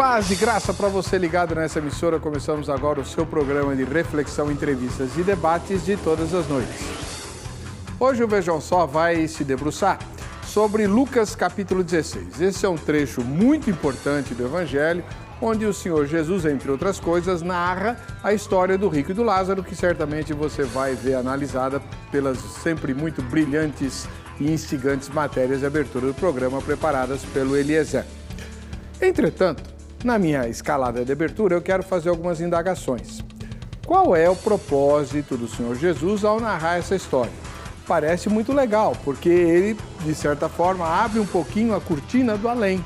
Paz e graça para você ligado nessa emissora. Começamos agora o seu programa de reflexão, entrevistas e debates de todas as noites. Hoje o Vejam Só vai se debruçar sobre Lucas capítulo 16. Esse é um trecho muito importante do Evangelho, onde o Senhor Jesus, entre outras coisas, narra a história do rico e do Lázaro, que certamente você vai ver analisada pelas sempre muito brilhantes e instigantes matérias de abertura do programa preparadas pelo Eliezer. Entretanto, na minha escalada de abertura, eu quero fazer algumas indagações. Qual é o propósito do Senhor Jesus ao narrar essa história? Parece muito legal, porque ele, de certa forma, abre um pouquinho a cortina do além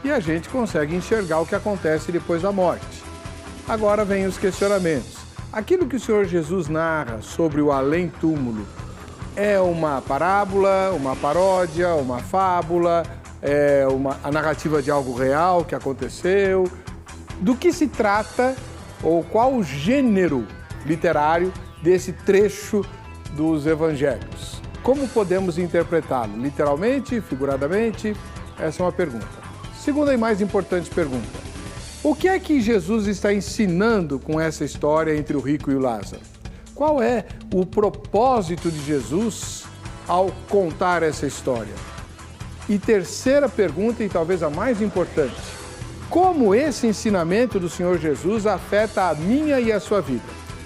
e a gente consegue enxergar o que acontece depois da morte. Agora vem os questionamentos. Aquilo que o Senhor Jesus narra sobre o além-túmulo é uma parábola, uma paródia, uma fábula, a narrativa de algo real que aconteceu? Do que se trata ou qual o gênero literário desse trecho dos evangelhos? Como podemos interpretá-lo? Literalmente, figuradamente? Essa é uma pergunta. Segunda e mais importante pergunta. O que é que Jesus está ensinando com essa história entre o rico e o Lázaro? Qual é o propósito de Jesus ao contar essa história? E terceira pergunta, e talvez a mais importante, como esse ensinamento do Senhor Jesus afeta a minha e a sua vida?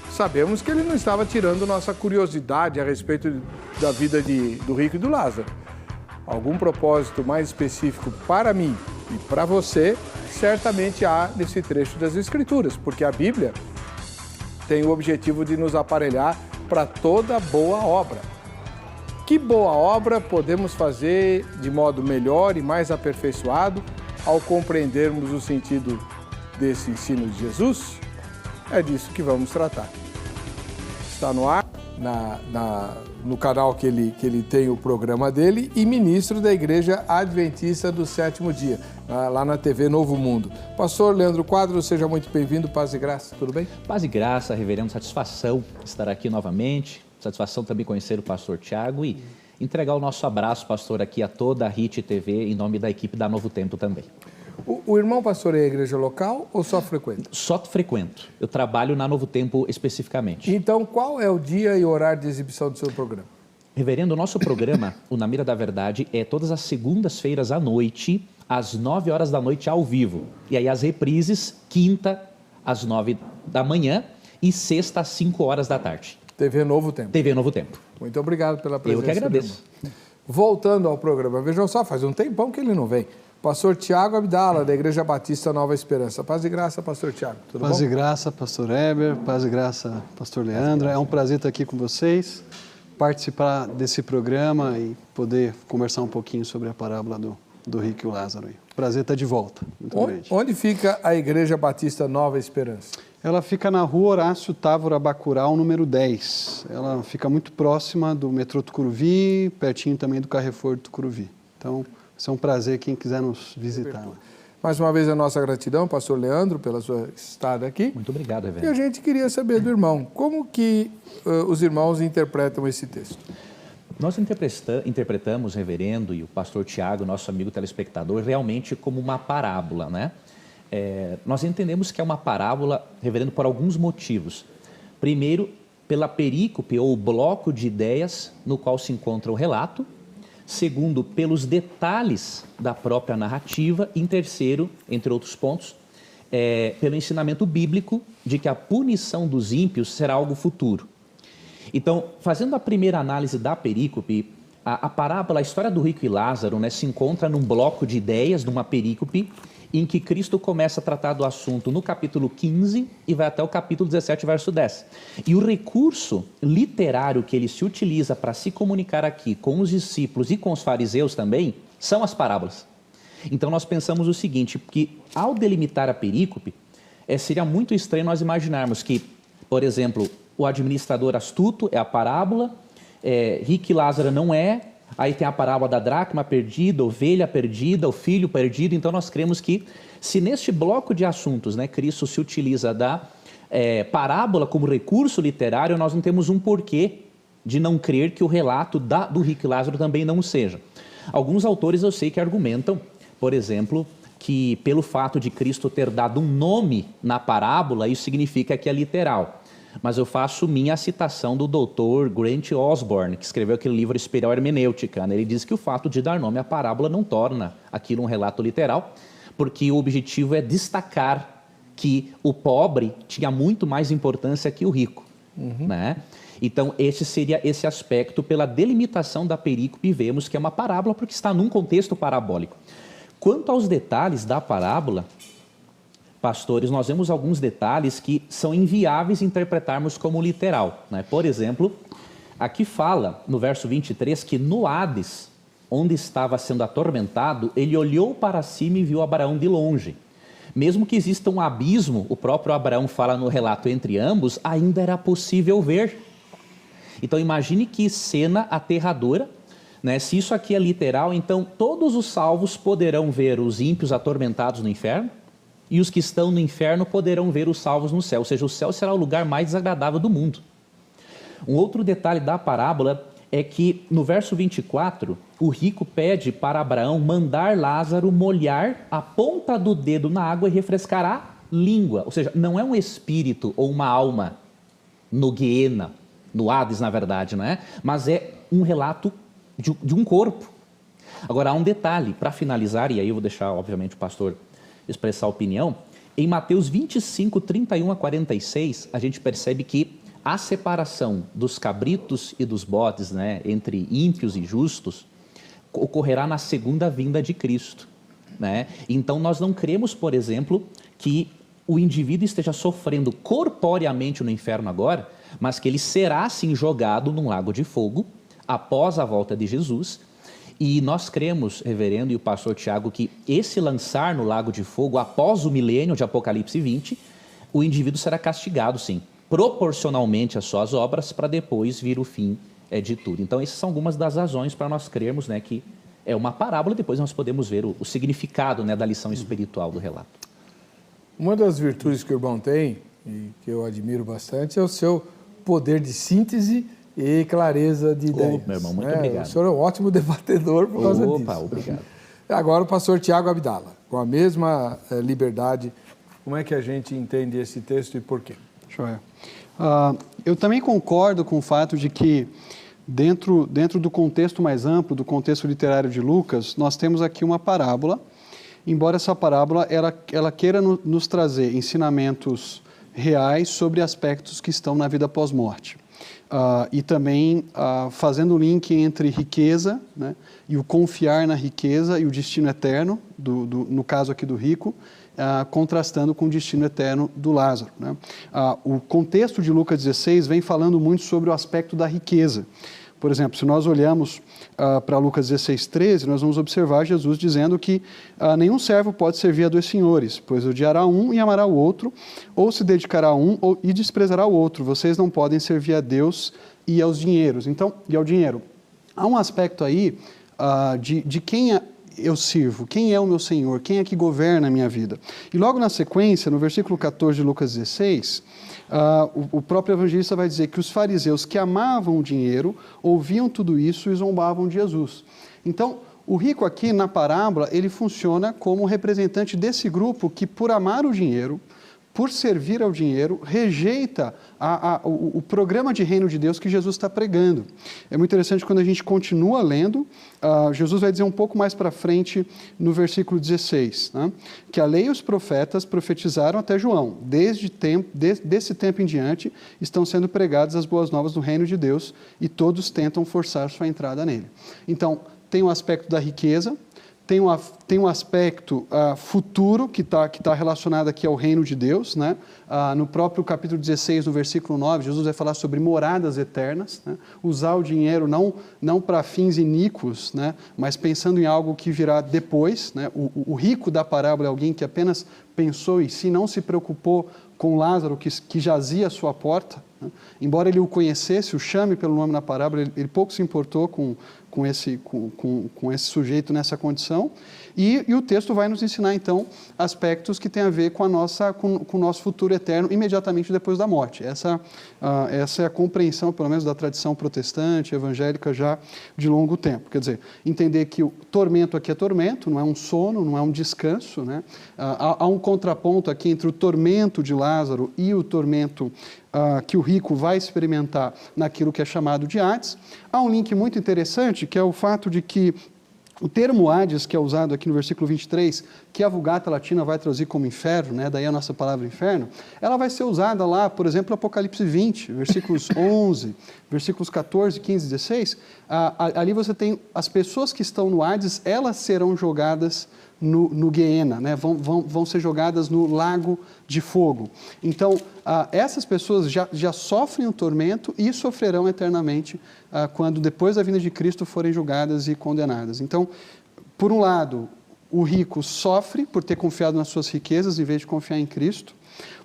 Sabemos que ele não estava tirando nossa curiosidade a respeito da vida do rico e do Lázaro. Algum propósito mais específico para mim e para você, certamente há nesse trecho das Escrituras, porque a Bíblia tem o objetivo de nos aparelhar para toda boa obra. Que boa obra podemos fazer de modo melhor e mais aperfeiçoado ao compreendermos o sentido desse ensino de Jesus? É disso que vamos tratar. Está no ar, no canal que ele tem o programa dele, e ministro da Igreja Adventista do Sétimo Dia, lá na TV Novo Mundo. Pastor Leandro Quadros, seja muito bem-vindo. Paz e graça, tudo bem? Paz e graça, reverendo, satisfação estar aqui novamente. Satisfação também conhecer o pastor Tiago e entregar o nosso abraço, pastor, aqui a toda a HIT TV, em nome da equipe da Novo Tempo também. O irmão pastor é a igreja local ou só frequenta? Só frequento. Eu trabalho na Novo Tempo especificamente. Então, qual é o dia e horário de exibição do seu programa? Reverendo, o nosso programa, o Na Mira da Verdade, é todas as segundas-feiras à noite, às 9 horas da noite, ao vivo. E aí as reprises, quinta, às 9 da manhã e sexta, às 5 horas da tarde. TV Novo Tempo. TV Novo Tempo. Muito obrigado pela presença. Eu que agradeço. Voltando ao programa, vejam só, faz um tempão que ele não vem. Pastor Tiago Abdala, da Igreja Batista Nova Esperança. Paz e graça, pastor Tiago. Tudo bom? Paz e graça, pastor Heber. Paz e graça, pastor Leandro. É um prazer estar aqui com vocês, participar desse programa e poder conversar um pouquinho sobre a parábola do rico e o Lázaro. Prazer estar de volta. Muito grande. Onde fica a Igreja Batista Nova Esperança? Ela fica na rua Horácio Távora Bacurau, número 10. Ela fica muito próxima do metrô Tucuruvi, pertinho também do Carrefour do Tucuruvi. Então, é um prazer quem quiser nos visitar. Mais uma vez a nossa gratidão, pastor Leandro, pela sua estada aqui. Muito obrigado, reverendo. E a gente queria saber do irmão, como que os irmãos interpretam esse texto? Nós interpretamos, reverendo, e o pastor Tiago, nosso amigo telespectador, realmente como uma parábola, né? Nós entendemos que é uma parábola, reverendo, por alguns motivos. Primeiro, pela perícope ou bloco de ideias no qual se encontra o relato. Segundo, pelos detalhes da própria narrativa. E em terceiro, entre outros pontos, pelo ensinamento bíblico de que a punição dos ímpios será algo futuro. Então, fazendo a primeira análise da perícope, a parábola, a história do rico e Lázaro, né, se encontra num bloco de ideias, numa perícope, em que Cristo começa a tratar do assunto no capítulo 15 e vai até o capítulo 17, verso 10. E o recurso literário que ele se utiliza para se comunicar aqui com os discípulos e com os fariseus também são as parábolas. Então nós pensamos o seguinte, que ao delimitar a perícope, seria muito estranho nós imaginarmos que, por exemplo, o administrador astuto é a parábola, rico e Lázaro não é. Aí tem a parábola da dracma perdida, ovelha perdida, o filho perdido. Então nós cremos que se neste bloco de assuntos, né, Cristo se utiliza da parábola como recurso literário, nós não temos um porquê de não crer que o relato do rico e Lázaro também não seja. Alguns autores eu sei que argumentam, por exemplo, que pelo fato de Cristo ter dado um nome na parábola, isso significa que é literal. Mas eu faço minha citação do Dr. Grant Osborne, que escreveu aquele livro Espiral Hermenêutica, né? Ele diz que o fato de dar nome à parábola não torna aquilo um relato literal, porque o objetivo é destacar que o pobre tinha muito mais importância que o rico, né? Então, esse seria esse aspecto pela delimitação da perícope, vemos que é uma parábola porque está num contexto parabólico. Quanto aos detalhes da parábola, pastores, nós vemos alguns detalhes que são inviáveis interpretarmos como literal, né? Por exemplo, aqui fala, no verso 23, que no Hades, onde estava sendo atormentado, ele olhou para cima e viu Abraão de longe. Mesmo que exista um abismo, o próprio Abraão fala no relato entre ambos, ainda era possível ver. Então imagine que cena aterradora, né? Se isso aqui é literal, então todos os salvos poderão ver os ímpios atormentados no inferno e os que estão no inferno poderão ver os salvos no céu, ou seja, o céu será o lugar mais desagradável do mundo. Um outro detalhe da parábola é que no verso 24, o rico pede para Abraão mandar Lázaro molhar a ponta do dedo na água e refrescar a língua, ou seja, não é um espírito ou uma alma no Guiena, no Hades, na verdade, não é? Mas é um relato de um corpo. Agora, há um detalhe, para finalizar, e aí eu vou deixar, obviamente, o pastor expressar a opinião. Em Mateus 25, 31 a 46, a gente percebe que a separação dos cabritos e dos bodes, né, entre ímpios e justos, ocorrerá na segunda vinda de Cristo, né? Então, nós não cremos, por exemplo, que o indivíduo esteja sofrendo corporeamente no inferno agora, mas que ele será, sim, jogado num lago de fogo após a volta de Jesus. E nós cremos, reverendo e o pastor Tiago, que esse lançar no lago de fogo após o milênio de Apocalipse 20, o indivíduo será castigado, sim, proporcionalmente às suas obras, para depois vir o fim de tudo. Então, essas são algumas das razões para nós crermos, né, que é uma parábola, depois nós podemos ver o significado, né, da lição espiritual do relato. Uma das virtudes que o irmão tem, e que eu admiro bastante, é o seu poder de síntese e clareza de ideias. Meu irmão, muito obrigado. O senhor é um ótimo debatedor por causa disso. Opa, obrigado. Agora o pastor Tiago Abdala, com a mesma liberdade, como é que a gente entende esse texto e por quê? Joia. Eu também concordo com o fato de que, dentro do contexto mais amplo, do contexto literário de Lucas, nós temos aqui uma parábola, embora essa parábola ela queira nos trazer ensinamentos reais sobre aspectos que estão na vida pós-morte. E também fazendo o link entre riqueza, né, e o confiar na riqueza e o destino eterno, no caso aqui do rico, contrastando com o destino eterno do Lázaro, né? O contexto de Lucas 16 vem falando muito sobre o aspecto da riqueza. Por exemplo, se nós olhamos para Lucas 16, 13, nós vamos observar Jesus dizendo que nenhum servo pode servir a dois senhores, pois odiará um e amará o outro, ou se dedicará a um e desprezará o outro. Vocês não podem servir a Deus e aos dinheiros. Então, e ao dinheiro. Há um aspecto aí de quem eu sirvo, quem é o meu Senhor, quem é que governa a minha vida. E logo na sequência, no versículo 14 de Lucas 16, o próprio evangelista vai dizer que os fariseus que amavam o dinheiro ouviam tudo isso e zombavam de Jesus. Então, o rico aqui na parábola, ele funciona como representante desse grupo que, por amar o dinheiro, por servir ao dinheiro, rejeita o programa de reino de Deus que Jesus está pregando. É muito interessante quando a gente continua lendo, Jesus vai dizer um pouco mais para frente no versículo 16, né, que a lei e os profetas profetizaram até João. Desse tempo em diante estão sendo pregadas as boas novas do reino de Deus e todos tentam forçar sua entrada nele. Então, tem o aspecto da riqueza, tem um aspecto futuro que está relacionado aqui ao reino de Deus, né? No próprio capítulo 16, no versículo 9, Jesus vai falar sobre moradas eternas, né? Usar o dinheiro não para fins iníquos, né? Mas pensando em algo que virá depois, né? O rico da parábola é alguém que apenas pensou em si, não se preocupou com Lázaro que jazia à sua porta, né? Embora ele o conhecesse, o chame pelo nome na parábola, ele pouco se importou com com esse sujeito nessa condição, e o texto vai nos ensinar, então, aspectos que têm a ver com o nosso futuro eterno imediatamente depois da morte. Essa é a compreensão, pelo menos, da tradição protestante, evangélica, já de longo tempo. Quer dizer, entender que o tormento aqui é tormento, não é um sono, não é um descanso, né? Há um contraponto aqui entre o tormento de Lázaro e o tormento que o rico vai experimentar naquilo que é chamado de Hades. Há um link muito interessante, que é o fato de que o termo Hades, que é usado aqui no versículo 23, que a Vulgata Latina vai traduzir como inferno, né? Daí a nossa palavra inferno, ela vai ser usada lá, por exemplo, no Apocalipse 20, versículos 11, versículos 14, 15, 16. Ali você tem as pessoas que estão no Hades, elas serão jogadas no Guiena, né? Vão ser jogadas no lago de fogo. Então, essas pessoas já sofrem o tormento e sofrerão eternamente quando, depois da vinda de Cristo, forem julgadas e condenadas. Então, por um lado, o rico sofre por ter confiado nas suas riquezas em vez de confiar em Cristo.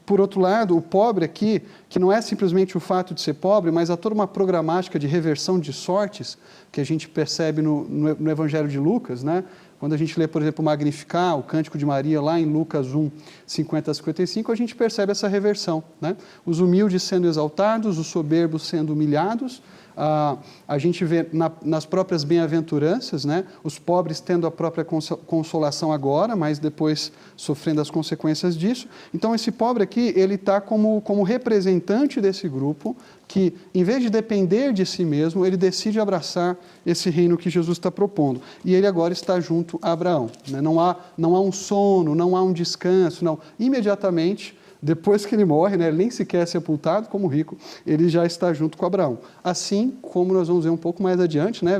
Por outro lado, o pobre aqui, que não é simplesmente o fato de ser pobre, mas há toda uma programática de reversão de sortes que a gente percebe no Evangelho de Lucas, né? Quando a gente lê, por exemplo, o Magnificat, o Cântico de Maria, lá em Lucas 1, 50 a 55, a gente percebe essa reversão, né? Os humildes sendo exaltados, os soberbos sendo humilhados. A gente vê nas próprias bem-aventuranças, né? Os pobres tendo a própria consolação agora, mas depois sofrendo as consequências disso. Então, esse pobre aqui, ele está como representante desse grupo que, em vez de depender de si mesmo, ele decide abraçar esse reino que Jesus está propondo. E ele agora está junto a Abraão, né? Não há um sono, não há um descanso, não. Imediatamente, depois que ele morre, né, ele nem sequer é sepultado como rico, ele já está junto com Abraão. Assim como nós vamos ver um pouco mais adiante, né,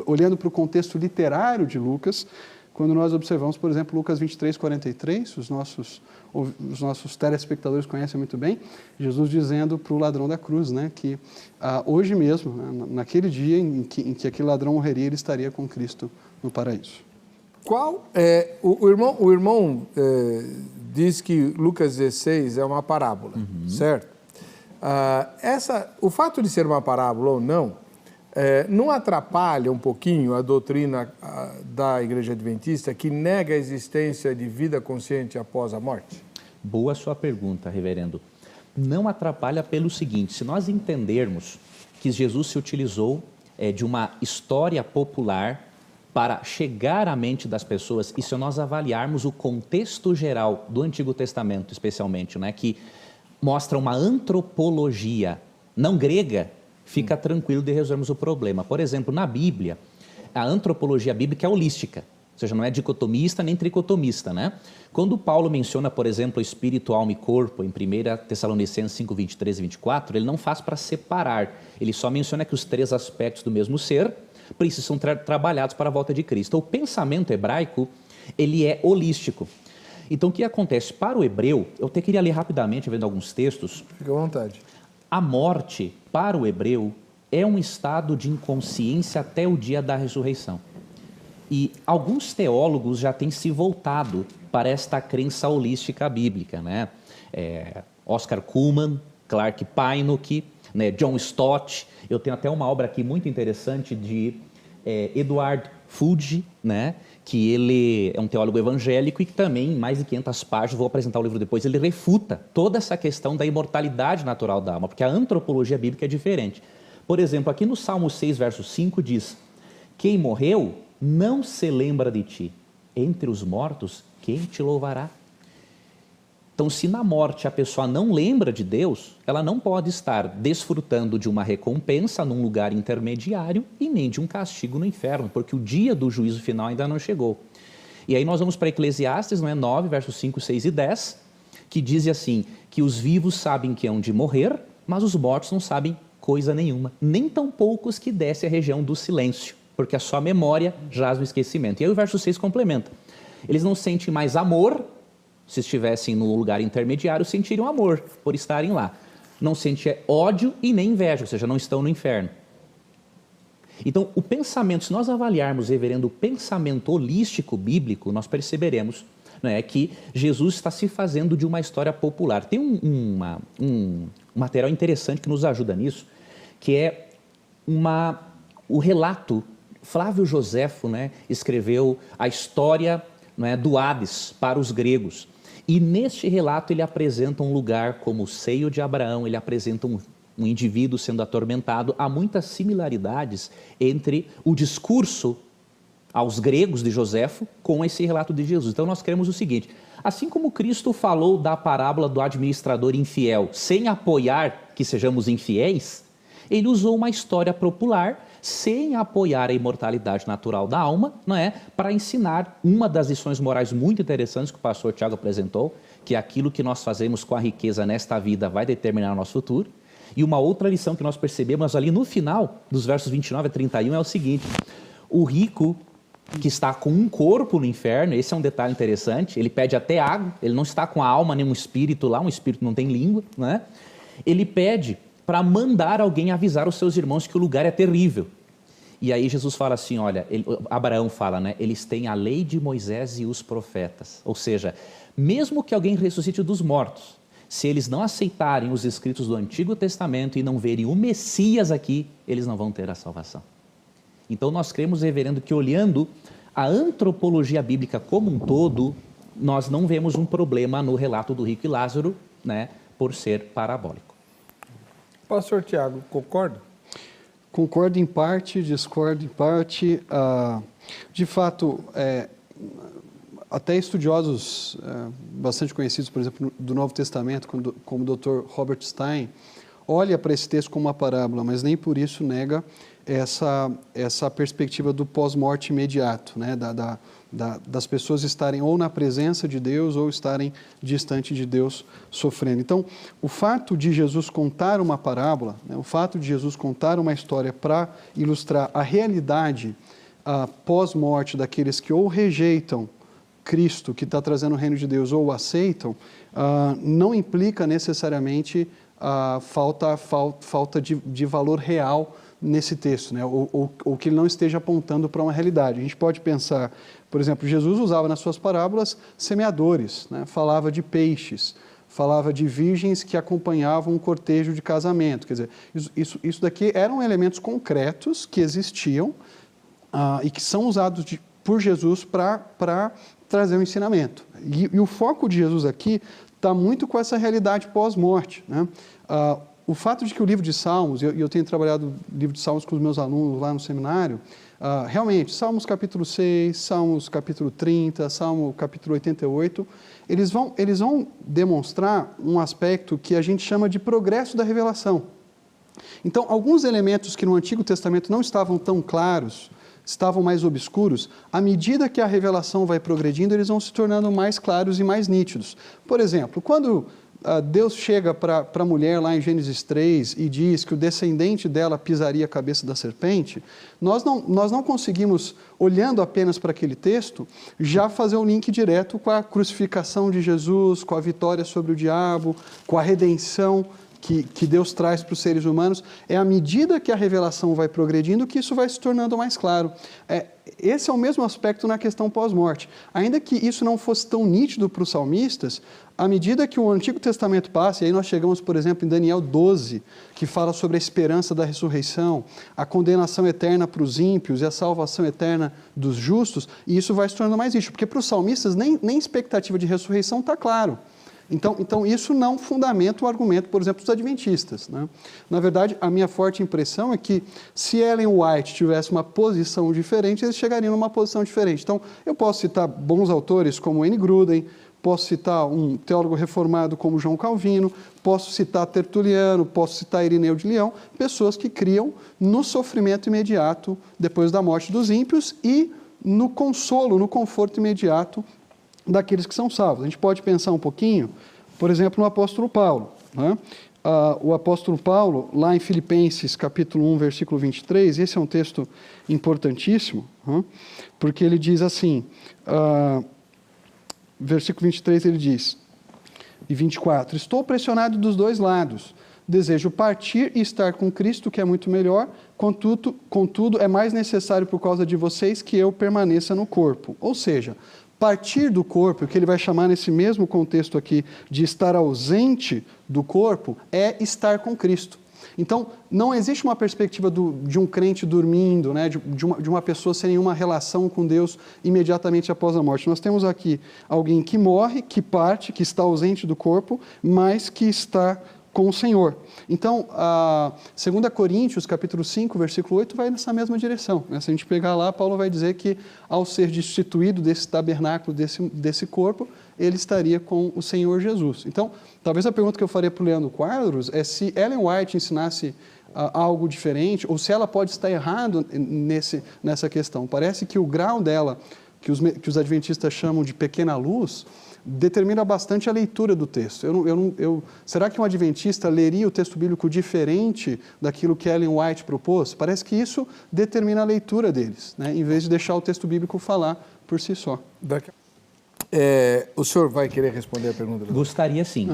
olhando para o contexto literário de Lucas, quando nós observamos, por exemplo, Lucas 23, 43, os nossos telespectadores conhecem muito bem, Jesus dizendo para o ladrão da cruz, né, que hoje mesmo, né, naquele dia em que aquele ladrão morreria, ele estaria com Cristo no paraíso. O irmão diz que Lucas 16 é uma parábola, certo? O fato de ser uma parábola ou não, não atrapalha um pouquinho a doutrina da Igreja Adventista que nega a existência de vida consciente após a morte? Boa sua pergunta, reverendo. Não atrapalha pelo seguinte: se nós entendermos que Jesus se utilizou de uma história popular para chegar à mente das pessoas, e se nós avaliarmos o contexto geral do Antigo Testamento, especialmente, né, que mostra uma antropologia não grega, fica tranquilo de resolvermos o problema. Por exemplo, na Bíblia, a antropologia bíblica é holística, ou seja, não é dicotomista nem tricotomista, né? Quando Paulo menciona, por exemplo, espírito, alma e corpo, em 1 Tessalonicenses 5, 23 e 24, ele não faz para separar, ele só menciona que os três aspectos do mesmo ser precisam ser trabalhados para a volta de Cristo. O pensamento hebraico, ele é holístico. Então, o que acontece? Para o hebreu, eu até queria ler rapidamente, vendo alguns textos. Fique à vontade. A morte, para o hebreu, é um estado de inconsciência até o dia da ressurreição. E alguns teólogos já têm se voltado para esta crença holística bíblica, né? Oscar Cullmann, Clark Pinnock, né, John Stott. Eu tenho até uma obra aqui muito interessante de Edward Fudge, né, que ele é um teólogo evangélico e que também, em mais de 500 páginas, vou apresentar o livro depois, ele refuta toda essa questão da imortalidade natural da alma, porque a antropologia bíblica é diferente. Por exemplo, aqui no Salmo 6, verso 5 diz: quem morreu não se lembra de ti, entre os mortos, quem te louvará? Então, se na morte a pessoa não lembra de Deus, ela não pode estar desfrutando de uma recompensa num lugar intermediário e nem de um castigo no inferno, porque o dia do juízo final ainda não chegou. E aí nós vamos para Eclesiastes, 9, versos 5, 6 e 10, que diz assim, que os vivos sabem que hão de morrer, mas os mortos não sabem coisa nenhuma, nem tão poucos que desce a região do silêncio, porque a sua memória jaz no esquecimento. E aí o verso 6 complementa: eles não sentem mais amor. Se estivessem no lugar intermediário, sentiriam amor por estarem lá. Não sentem ódio e nem inveja, ou seja, não estão no inferno. Então, o pensamento, se nós avaliarmos, reverendo, o pensamento holístico bíblico, nós perceberemos, né, que Jesus está se fazendo de uma história popular. Tem um material interessante que nos ajuda nisso, que é o relato, Flávio Joséfo, né, escreveu a história, né, do Hades para os gregos. E neste relato ele apresenta um lugar como o seio de Abraão, ele apresenta um indivíduo sendo atormentado. Há muitas similaridades entre o discurso aos gregos de Joséfo com esse relato de Jesus. Então nós queremos o seguinte: assim como Cristo falou da parábola do administrador infiel, sem apoiar que sejamos infiéis, ele usou uma história popular sem apoiar a imortalidade natural da alma, não é? Para ensinar uma das lições morais muito interessantes que o pastor Tiago apresentou, que aquilo que nós fazemos com a riqueza nesta vida vai determinar o nosso futuro. E uma outra lição que nós percebemos ali no final, dos versos 29 a 31, é o seguinte: o rico que está com um corpo no inferno, esse é um detalhe interessante, ele pede até água, ele não está com a alma nem um espírito lá, um espírito não tem língua, né? Ele pede para mandar alguém avisar os seus irmãos que o lugar é terrível. E aí Jesus fala assim, olha, Abraão fala, né? Eles têm a lei de Moisés e os profetas. Ou seja, mesmo que alguém ressuscite dos mortos, se eles não aceitarem os escritos do Antigo Testamento e não verem o Messias aqui, eles não vão ter a salvação. Então nós cremos, reverendo, que olhando a antropologia bíblica como um todo, nós não vemos um problema no relato do rico e Lázaro, né, por ser parabólico. Pastor Tiago, concorda? Concordo em parte, discordo em parte. De fato, até estudiosos bastante conhecidos, por exemplo, do Novo Testamento, como o Dr. Robert Stein, olha para esse texto como uma parábola, mas nem por isso nega essa perspectiva do pós-morte imediato, né? Das pessoas estarem ou na presença de Deus ou estarem distante de Deus sofrendo. Então, o fato de Jesus contar uma parábola, né? O fato de Jesus contar uma história para ilustrar a realidade pós-morte daqueles que ou rejeitam Cristo, que está trazendo o reino de Deus, ou o aceitam, não implica necessariamente falta de valor real nesse texto, né? Ou que ele não esteja apontando para uma realidade. A gente pode pensar, por exemplo, Jesus usava nas suas parábolas semeadores, né? Falava de peixes, falava de virgens que acompanhavam um cortejo de casamento. Quer dizer, isso daqui eram elementos concretos que existiam e que são usados por Jesus para trazer um ensinamento. E o foco de Jesus aqui está muito com essa realidade pós-morte, né? O fato de que o livro de Salmos, eu tenho trabalhado o livro de Salmos com os meus alunos lá no seminário, realmente, Salmos capítulo 6, Salmos capítulo 30, Salmo capítulo 88, eles vão demonstrar um aspecto que a gente chama de progresso da revelação. Então, alguns elementos que no Antigo Testamento não estavam tão claros, estavam mais obscuros, à medida que a revelação vai progredindo, eles vão se tornando mais claros e mais nítidos. Por exemplo, quando Deus chega para a mulher lá em Gênesis 3 e diz que o descendente dela pisaria a cabeça da serpente, nós não conseguimos, olhando apenas para aquele texto, já fazer um link direto com a crucificação de Jesus, com a vitória sobre o diabo, com a redenção que Deus traz para os seres humanos. É à medida que a revelação vai progredindo que isso vai se tornando mais claro. Esse é o mesmo aspecto na questão pós-morte. Ainda que isso não fosse tão nítido para os salmistas, à medida que o Antigo Testamento passa, e aí nós chegamos, por exemplo, em Daniel 12, que fala sobre a esperança da ressurreição, a condenação eterna para os ímpios e a salvação eterna dos justos, e isso vai se tornando mais nítido, porque para os salmistas nem expectativa de ressurreição está claro. Então, isso não fundamenta o argumento, por exemplo, dos adventistas, né? Na verdade, a minha forte impressão é que se Ellen White tivesse uma posição diferente, eles chegariam numa posição diferente. Então, eu posso citar bons autores como N. Gruden, posso citar um teólogo reformado como João Calvino, posso citar Tertuliano, posso citar Irineu de Leão, pessoas que criam no sofrimento imediato depois da morte dos ímpios e no consolo, no conforto imediato daqueles que são salvos. A gente pode pensar um pouquinho, por exemplo, no apóstolo Paulo, né? O apóstolo Paulo, lá em Filipenses, capítulo 1, versículo 23, esse é um texto importantíssimo, né? Porque ele diz assim, versículo 23, ele diz, e 24, estou pressionado dos dois lados, desejo partir e estar com Cristo, que é muito melhor, contudo é mais necessário por causa de vocês que eu permaneça no corpo. Ou seja, partir do corpo, o que ele vai chamar nesse mesmo contexto aqui de estar ausente do corpo, é estar com Cristo. Então, não existe uma perspectiva de um crente dormindo, né? de uma pessoa sem nenhuma relação com Deus imediatamente após a morte. Nós temos aqui alguém que morre, que parte, que está ausente do corpo, mas que está com o Senhor. Então, 2 Coríntios, capítulo 5, versículo 8, vai nessa mesma direção. Se a gente pegar lá, Paulo vai dizer que, ao ser destituído desse tabernáculo, desse corpo, ele estaria com o Senhor Jesus. Então, talvez a pergunta que eu faria para o Leandro Quadros é se Ellen White ensinasse algo diferente, ou se ela pode estar errado nessa questão. Parece que o grau dela, que os adventistas chamam de pequena luz, determina bastante a leitura do texto. Será que um adventista leria o texto bíblico diferente daquilo que Ellen White propôs? Parece que isso determina a leitura deles, né? Em vez de deixar o texto bíblico falar por si só. O senhor vai querer responder a pergunta? Gostaria sim.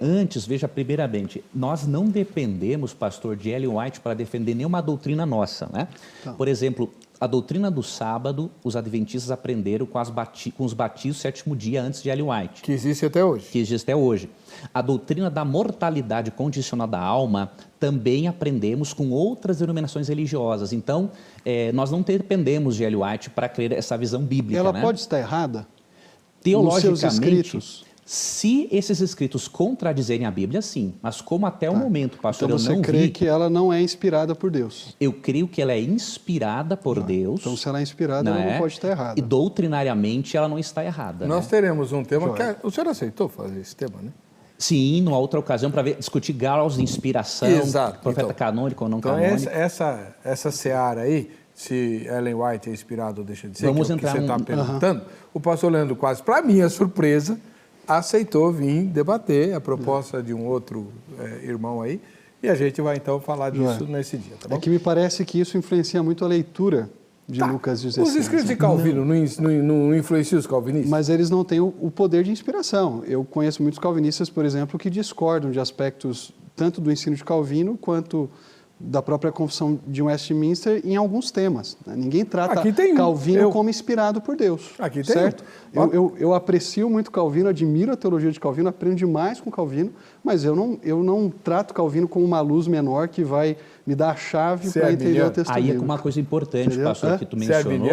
Antes, veja, primeiramente, nós não dependemos, pastor, de Ellen White para defender nenhuma doutrina nossa, né? Tá. Por exemplo, a doutrina do sábado, os adventistas aprenderam com os batismos sétimo dia antes de Ellen White. Que existe até hoje. Que existe até hoje. A doutrina da mortalidade condicional da alma também aprendemos com outras denominações religiosas. Então, nós não dependemos de Ellen White para crer essa visão bíblica. Ela pode estar errada? Teologicamente, nos seus escritos? Se esses escritos contradizerem a Bíblia, sim. Mas como até o momento, pastor, então eu não vi... Então você crê que ela não é inspirada por Deus? Eu creio que ela é inspirada por Deus. Então se ela é inspirada, ela não pode estar errada. E doutrinariamente ela não está errada. Nós teremos um tema que... O senhor aceitou fazer esse tema, né? Sim, numa outra ocasião, para discutir graus de inspiração, exato. Profeta canônico ou não então canônico. Essa seara aí, se Ellen White é inspirada ou deixa de ser, vamos que é o que entrar você está perguntando, o pastor Leandro Quadros, para minha surpresa, aceitou vir debater a proposta de um outro irmão aí, e a gente vai então falar disso nesse dia, tá bom? É que me parece que isso influencia muito a leitura de Lucas 16. Os escritos de Calvino não influenciam os calvinistas? Mas eles não têm o poder de inspiração. Eu conheço muitos calvinistas, por exemplo, que discordam de aspectos tanto do ensino de Calvino quanto da própria confissão de Westminster em alguns temas. Ninguém trata Calvino como inspirado por Deus. Aqui tem certo? Eu aprecio muito Calvino, admiro a teologia de Calvino, aprendo demais com Calvino, mas eu não trato Calvino como uma luz menor que vai me dar a chave para entender o texto bíblico. Aí é uma coisa importante, pastor, que tu mencionou.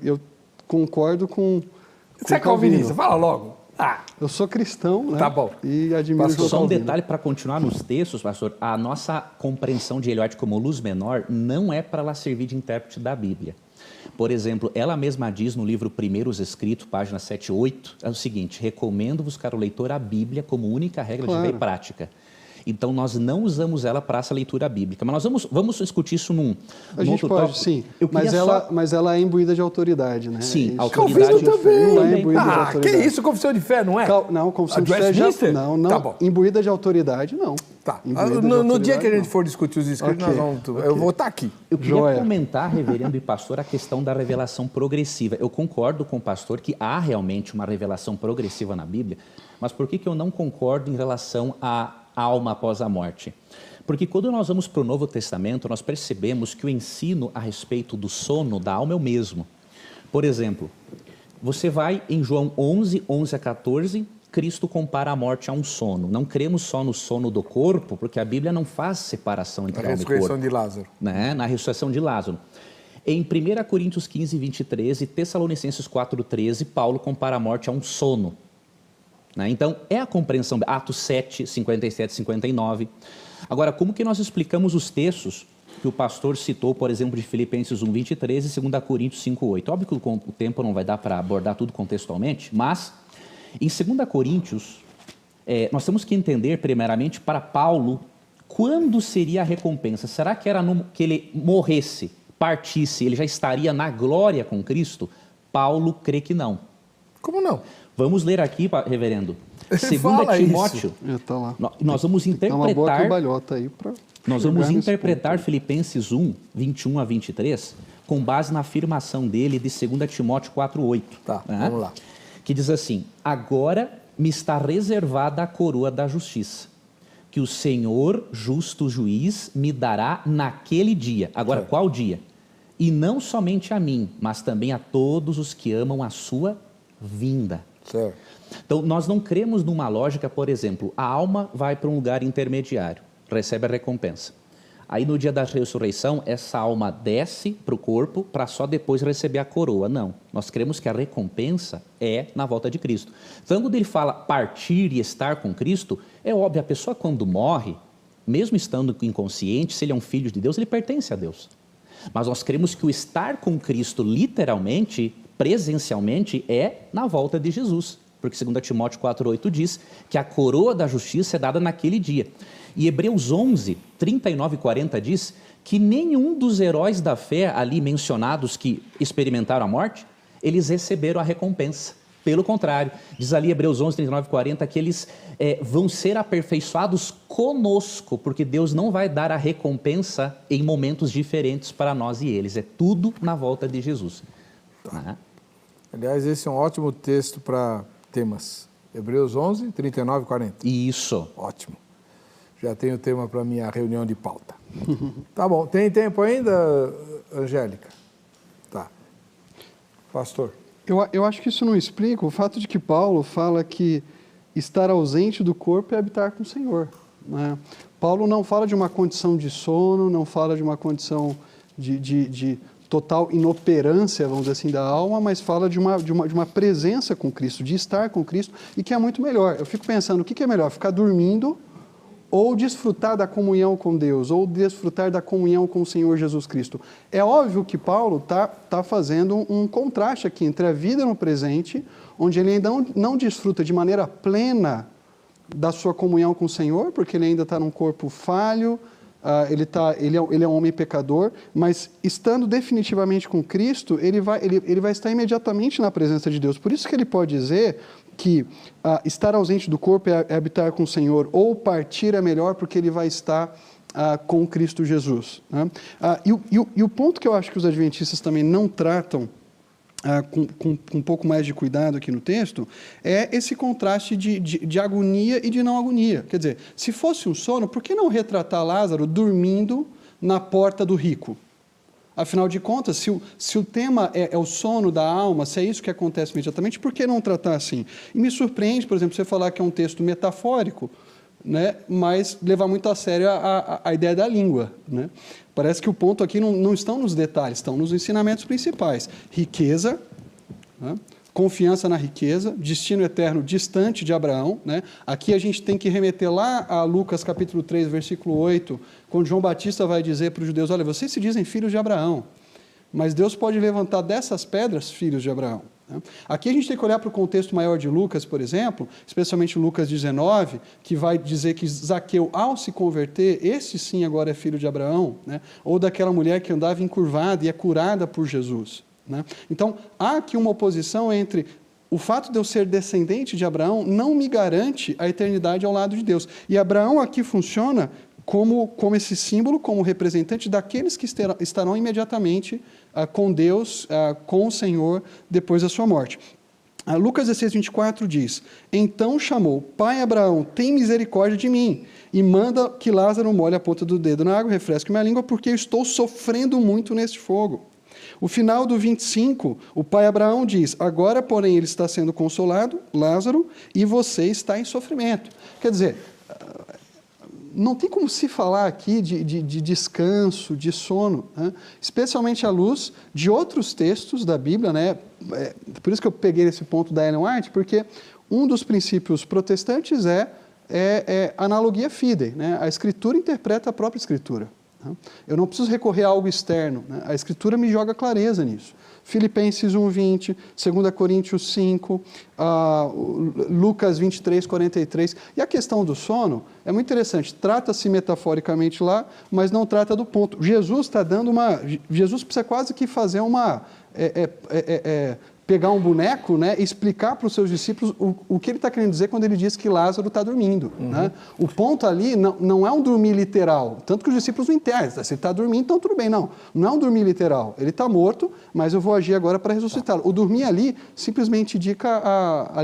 Eu concordo com Você é calvinista? Fala logo. Eu sou cristão, né? Tá bom. E admiro o Só um detalhe para continuar nos textos, pastor. A nossa compreensão de Ellen White como luz menor não é para ela servir de intérprete da Bíblia. Por exemplo, ela mesma diz no livro Primeiros Escritos, página 7 e 8, é o seguinte: recomendo-vos, caro leitor, a Bíblia como única regra de fé e prática. Então, nós não usamos ela para essa leitura bíblica. Mas nós vamos discutir isso num A gente pode, tópico. Sim. Mas ela é imbuída de autoridade, né? Sim, autoridade de fé. É imbuída de autoridade. Que isso? Confissão de fé, não é? Não, confissão de fé já... Não, tá bom. Imbuída de autoridade, não. Tá. No dia que a gente for discutir os escritos, nós vamos... Eu vou estar aqui. Eu queria comentar, reverendo e pastor, a questão da revelação progressiva. Eu concordo com o pastor que há realmente uma revelação progressiva na Bíblia, mas por que eu não concordo em relação à alma após a morte? Porque quando nós vamos para o Novo Testamento, nós percebemos que o ensino a respeito do sono da alma é o mesmo. Por exemplo, você vai em João 11, 11 a 14, Cristo compara a morte a um sono. Não cremos só no sono do corpo, porque a Bíblia não faz separação entre alma e corpo. Na ressurreição de Lázaro. Né? Na ressurreição de Lázaro. Em 1 Coríntios 15, 23 e Tessalonicenses 4, 13, Paulo compara a morte a um sono. Então, é a compreensão, Atos 7, 57, 59. Agora, como que nós explicamos os textos que o pastor citou, por exemplo, de Filipenses 1, 23 e 2 Coríntios 5, 8? Óbvio que o tempo não vai dar para abordar tudo contextualmente, mas em 2 Coríntios, nós temos que entender, primeiramente, para Paulo, quando seria a recompensa? Será que era que ele morresse, partisse, ele já estaria na glória com Cristo? Paulo crê que não. Como não? Vamos ler aqui, reverendo. 2 Timóteo. Tá lá. Nós vamos interpretar. Uma boa cambalhota aí para. Nós vamos interpretar Filipenses 1, 21 a 23, com base na afirmação dele de 2 Timóteo 4, 8. Tá, vamos lá. Que diz assim: agora me está reservada a coroa da justiça, que o Senhor, justo juiz, me dará naquele dia. Agora, qual dia? E não somente a mim, mas também a todos os que amam a sua vinda. Certo. Então, nós não cremos numa lógica, por exemplo, a alma vai para um lugar intermediário. recebe a recompensa. Aí no dia da ressurreição, essa alma desce para o corpo para só depois receber a coroa. Não, nós cremos que a recompensa é na volta de Cristo. Então, quando ele fala partir e estar com Cristo, é óbvio, a pessoa quando morre, mesmo estando inconsciente, se ele é um filho de Deus, ele pertence a Deus. Mas nós cremos que o estar com Cristo, literalmente, presencialmente, é na volta de Jesus. Porque 2 Timóteo 4,8 diz que a coroa da justiça é dada naquele dia. E Hebreus 11, 39 e 40 diz que nenhum dos heróis da fé ali mencionados que experimentaram a morte, eles receberam a recompensa. Pelo contrário, diz ali Hebreus 11, 39 e 40 que eles vão ser aperfeiçoados conosco, porque Deus não vai dar a recompensa em momentos diferentes para nós e eles. É tudo na volta de Jesus. Tá. Aliás, esse é um ótimo texto para temas. Hebreus 11, 39 e 40. Isso. Ótimo. Já tenho o tema para minha reunião de pauta. Tá bom. Tem tempo ainda, Angélica? Tá. Pastor. Eu acho que isso não explica o fato de que Paulo fala que estar ausente do corpo é habitar com o Senhor, né? Paulo não fala de uma condição de sono, não fala de uma condição de total inoperância, vamos dizer assim, da alma, mas fala de uma presença com Cristo, de estar com Cristo, e que é muito melhor. Eu fico pensando, o que é melhor, ficar dormindo ou desfrutar da comunhão com Deus, ou desfrutar da comunhão com o Senhor Jesus Cristo? É óbvio que Paulo está fazendo um contraste aqui entre a vida no presente, onde ele ainda não desfruta de maneira plena da sua comunhão com o Senhor, porque ele ainda está num corpo falho, ele é um homem pecador, mas estando definitivamente com Cristo, ele vai estar imediatamente na presença de Deus. Por isso que ele pode dizer que estar ausente do corpo é habitar com o Senhor, ou partir é melhor porque ele vai estar com Cristo Jesus, né? E o ponto que eu acho que os adventistas também não tratam com um pouco mais de cuidado aqui no texto, é esse contraste de agonia e de não agonia. Quer dizer, se fosse um sono, por que não retratar Lázaro dormindo na porta do rico? Afinal de contas, se o tema é o sono da alma, se é isso que acontece imediatamente, por que não tratar assim? E me surpreende, por exemplo, você falar que é um texto metafórico, né, mas levar muito a sério a ideia da língua, né? Parece que o ponto aqui não estão nos detalhes, estão nos ensinamentos principais. Riqueza, né? Confiança na riqueza, destino eterno distante de Abraão, né? Aqui a gente tem que remeter lá a Lucas capítulo 3, versículo 8, quando João Batista vai dizer para os judeus, olha, vocês se dizem filhos de Abraão, mas Deus pode levantar dessas pedras filhos de Abraão. Aqui a gente tem que olhar para o contexto maior de Lucas, por exemplo, especialmente Lucas 19, que vai dizer que Zaqueu, ao se converter, esse sim agora é filho de Abraão, né? Ou daquela mulher que andava encurvada e é curada por Jesus, né? Então, há aqui uma oposição entre o fato de eu ser descendente de Abraão não me garante a eternidade ao lado de Deus. E Abraão aqui funciona como esse símbolo, como representante daqueles que estarão imediatamente com Deus, com o Senhor, depois da sua morte. Lucas 16, 24 diz, então chamou, pai Abraão, tem misericórdia de mim, e manda que Lázaro molhe a ponta do dedo na água, refresque minha língua, porque eu estou sofrendo muito neste fogo. O final do 25, o pai Abraão diz, agora, porém, ele está sendo consolado, Lázaro, e você está em sofrimento. Quer dizer, não tem como se falar aqui de descanso, de sono, né? Especialmente à luz de outros textos da Bíblia, né? Por isso que eu peguei esse ponto da Ellen White, porque um dos princípios protestantes é analogia fidei, né? A Escritura interpreta a própria Escritura, né? Eu não preciso recorrer a algo externo, né? A Escritura me joga clareza nisso. Filipenses 1:20, 2 Coríntios 5, Lucas 23, 43. E a questão do sono é muito interessante. Trata-se metaforicamente lá, mas não trata do ponto. Jesus está dando Jesus precisa quase que fazer pegar um boneco, né, e explicar para os seus discípulos o que ele está querendo dizer quando ele diz que Lázaro está dormindo. Uhum. Né? O ponto ali não é um dormir literal, tanto que os discípulos não entendem. Se ele está dormindo, então tudo bem. Não é um dormir literal. Ele está morto, mas eu vou agir agora para ressuscitá-lo. O dormir ali simplesmente indica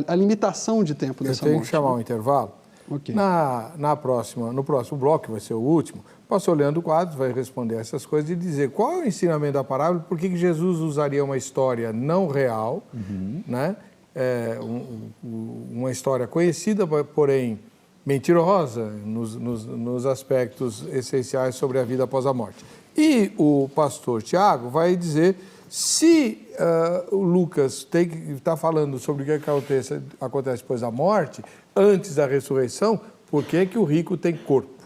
a limitação de tempo dessa morte. Eu tenho que chamar um intervalo. Okay. No próximo bloco, que vai ser o último, o pastor Leandro Quadros vai responder essas coisas e dizer qual é o ensinamento da parábola, por que Jesus usaria uma história não real, né? Uma história conhecida, porém mentirosa nos aspectos essenciais sobre a vida após a morte. E o pastor Tiago vai dizer se o Lucas está falando sobre o que acontece depois da morte, antes da ressurreição, por que o rico tem corpo?